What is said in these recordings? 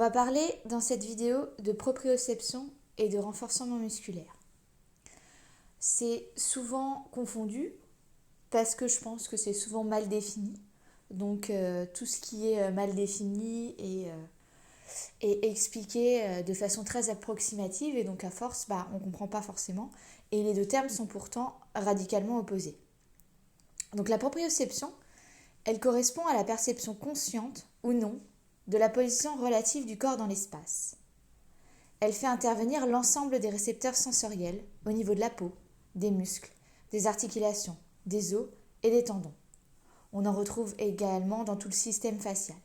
va parler dans cette vidéo de proprioception et de renforcement musculaire. C'est souvent confondu parce que je pense que c'est souvent mal défini. Donc tout ce qui est mal défini est expliqué de façon très approximative et donc à force, on ne comprend pas forcément. Et les deux termes sont pourtant radicalement opposés. Donc la proprioception, elle correspond à la perception consciente ou non de la position relative du corps dans l'espace. Elle fait intervenir l'ensemble des récepteurs sensoriels au niveau de la peau, des muscles, des articulations, des os et des tendons. On en retrouve également dans tout le système facial.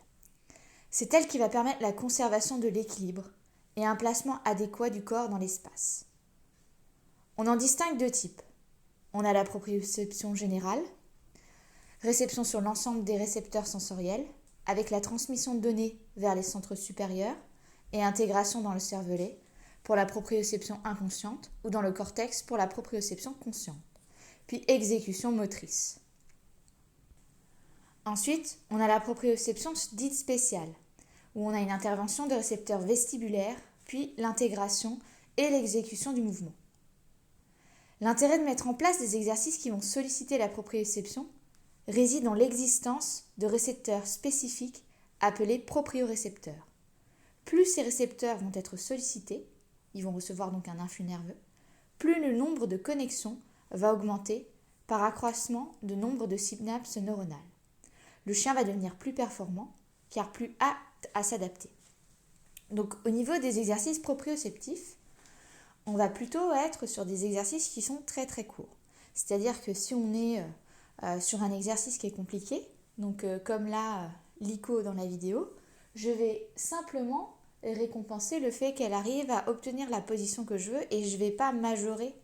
C'est elle qui va permettre la conservation de l'équilibre et un placement adéquat du corps dans l'espace. On en distingue deux types. On a la proprioception générale, réception sur l'ensemble des récepteurs sensoriels, avec la transmission de données vers les centres supérieurs et intégration dans le cervelet pour la proprioception inconsciente ou dans le cortex pour la proprioception consciente, puis exécution motrice. Ensuite, on a la proprioception dite spéciale, où on a une intervention de récepteurs vestibulaires, puis l'intégration et l'exécution du mouvement. L'intérêt de mettre en place des exercices qui vont solliciter la proprioception réside dans l'existence de récepteurs spécifiques appelés propriorécepteurs. Plus ces récepteurs vont être sollicités, ils vont recevoir donc un influx nerveux, plus le nombre de connexions va augmenter par accroissement de nombre de synapses neuronales. Le chien va devenir plus performant car plus apte à s'adapter. Donc au niveau des exercices proprioceptifs, on va plutôt être sur des exercices qui sont très très courts. C'est-à-dire que si on est sur un exercice qui est compliqué, donc comme là, l'ICO dans la vidéo, je vais simplement récompenser le fait qu'elle arrive à obtenir la position que je veux et je ne vais pas majorer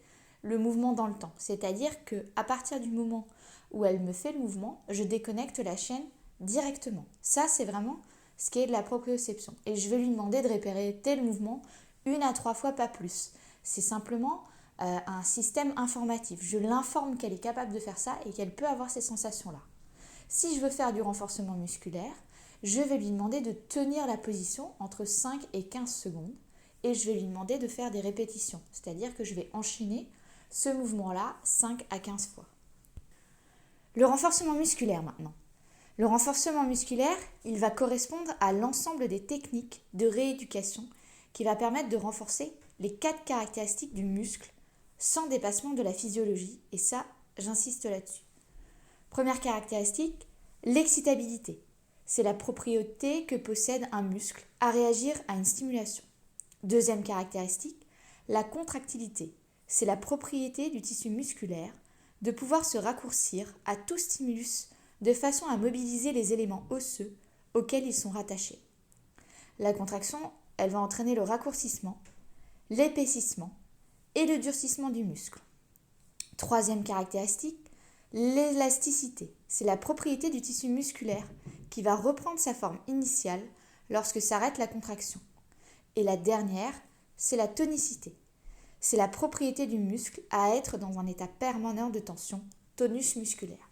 le mouvement dans le temps. C'est-à-dire qu'à partir du moment où elle me fait le mouvement, je déconnecte la chaîne directement. Ça, c'est vraiment ce qui est de la proprioception. Et je vais lui demander de répéter le mouvement 1 à 3 fois, pas plus. C'est simplement un système informatif. Je l'informe qu'elle est capable de faire ça et qu'elle peut avoir ces sensations-là. Si je veux faire du renforcement musculaire, je vais lui demander de tenir la position entre 5 et 15 secondes et je vais lui demander de faire des répétitions. C'est-à-dire que je vais enchaîner ce mouvement-là 5 à 15 fois. Le renforcement musculaire maintenant. Le renforcement musculaire, il va correspondre à l'ensemble des techniques de rééducation qui va permettre de renforcer les 4 caractéristiques du muscle sans dépassement de la physiologie. Et ça, j'insiste là-dessus. Première caractéristique, l'excitabilité. C'est la propriété que possède un muscle à réagir à une stimulation. Deuxième caractéristique, la contractilité. C'est la propriété du tissu musculaire de pouvoir se raccourcir à tout stimulus de façon à mobiliser les éléments osseux auxquels ils sont rattachés. La contraction, elle va entraîner le raccourcissement, l'épaississement et le durcissement du muscle. Troisième caractéristique, l'élasticité. C'est la propriété du tissu musculaire qui va reprendre sa forme initiale lorsque s'arrête la contraction. Et la dernière, c'est la tonicité. C'est la propriété du muscle à être dans un état permanent de tension, tonus musculaire.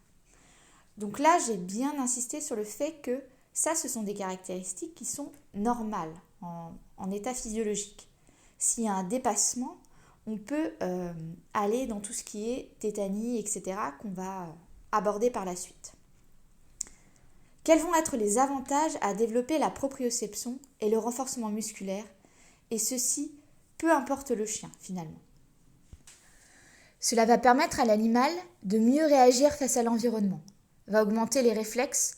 Donc là, j'ai bien insisté sur le fait que ça, ce sont des caractéristiques qui sont normales en état physiologique. S'il y a un dépassement, on peut aller dans tout ce qui est tétanie, etc., qu'on va aborder par la suite. Quels vont être les avantages à développer la proprioception et le renforcement musculaire, et ceci, peu importe le chien finalement. Cela va permettre à l'animal de mieux réagir face à l'environnement, va augmenter les réflexes.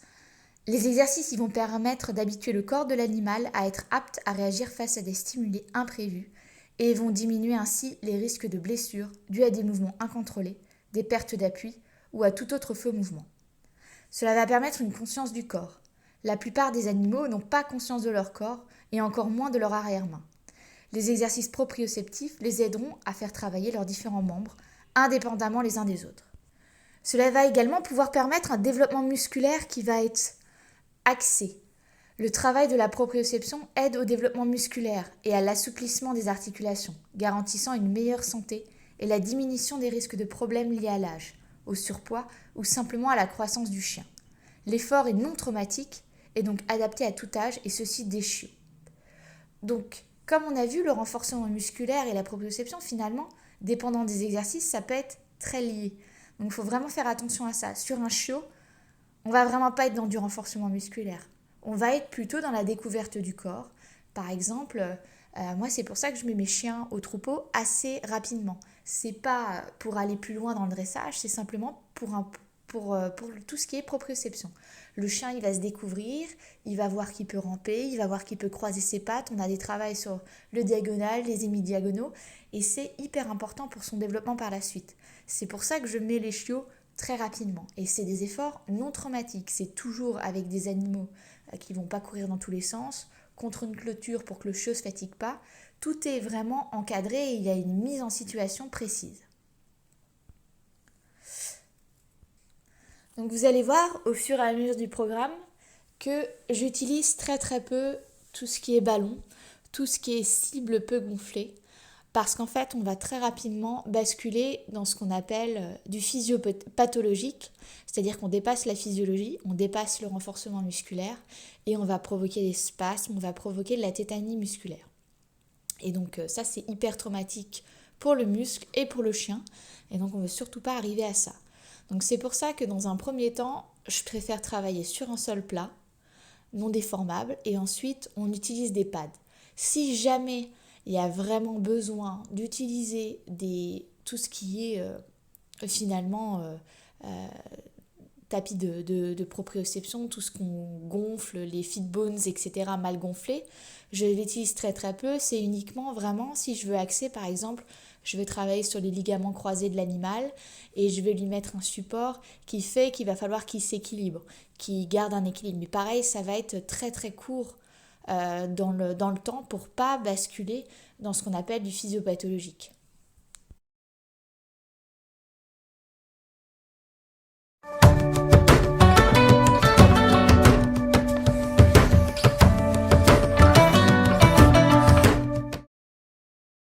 Les exercices vont permettre d'habituer le corps de l'animal à être apte à réagir face à des stimuli imprévus et vont diminuer ainsi les risques de blessures dus à des mouvements incontrôlés, des pertes d'appui ou à tout autre faux mouvement. Cela va permettre une conscience du corps. La plupart des animaux n'ont pas conscience de leur corps et encore moins de leur arrière-main. Les exercices proprioceptifs les aideront à faire travailler leurs différents membres indépendamment les uns des autres. Cela va également pouvoir permettre un développement musculaire qui va être axé. Le travail de la proprioception aide au développement musculaire et à l'assouplissement des articulations, garantissant une meilleure santé et la diminution des risques de problèmes liés à l'âge, au surpoids ou simplement à la croissance du chien. L'effort est non traumatique et donc adapté à tout âge et ceci dès chiots. Donc, comme on a vu, le renforcement musculaire et la proprioception, finalement, dépendant des exercices, ça peut être très lié. Donc, il faut vraiment faire attention à ça. Sur un chiot, on va vraiment pas être dans du renforcement musculaire. On va être plutôt dans la découverte du corps. Par exemple, moi, c'est pour ça que je mets mes chiens au troupeau assez rapidement. C'est pas pour aller plus loin dans le dressage, c'est simplement pour tout ce qui est proprioception. Le chien, il va se découvrir, il va voir qu'il peut ramper, il va voir qu'il peut croiser ses pattes. On a des travails sur le diagonal, les hémidiagonaux, et c'est hyper important pour son développement par la suite. C'est pour ça que je mets les chiots très rapidement. Et c'est des efforts non traumatiques. C'est toujours avec des animaux qui vont pas courir dans tous les sens, contre une clôture pour que le chiot ne se fatigue pas. Tout est vraiment encadré et il y a une mise en situation précise. Donc vous allez voir au fur et à mesure du programme que j'utilise très très peu tout ce qui est ballon, tout ce qui est cible peu gonflée, parce qu'en fait on va très rapidement basculer dans ce qu'on appelle du physiopathologique, c'est-à-dire qu'on dépasse la physiologie, on dépasse le renforcement musculaire et on va provoquer des spasmes, on va provoquer de la tétanie musculaire. Et donc ça c'est hyper traumatique pour le muscle et pour le chien, et donc on ne veut surtout pas arriver à ça. Donc c'est pour ça que dans un premier temps, je préfère travailler sur un sol plat, non déformable, et ensuite on utilise des pads. Si jamais il y a vraiment besoin d'utiliser tout ce qui est finalement tapis de proprioception, tout ce qu'on gonfle, les feed bones, etc., mal gonflés, je l'utilise très très peu. C'est uniquement vraiment si je veux axer, par exemple, je vais travailler sur les ligaments croisés de l'animal et je vais lui mettre un support qui fait qu'il va falloir qu'il s'équilibre, qu'il garde un équilibre. Mais pareil, ça va être très très court dans le temps pour pas basculer dans ce qu'on appelle du physiopathologique.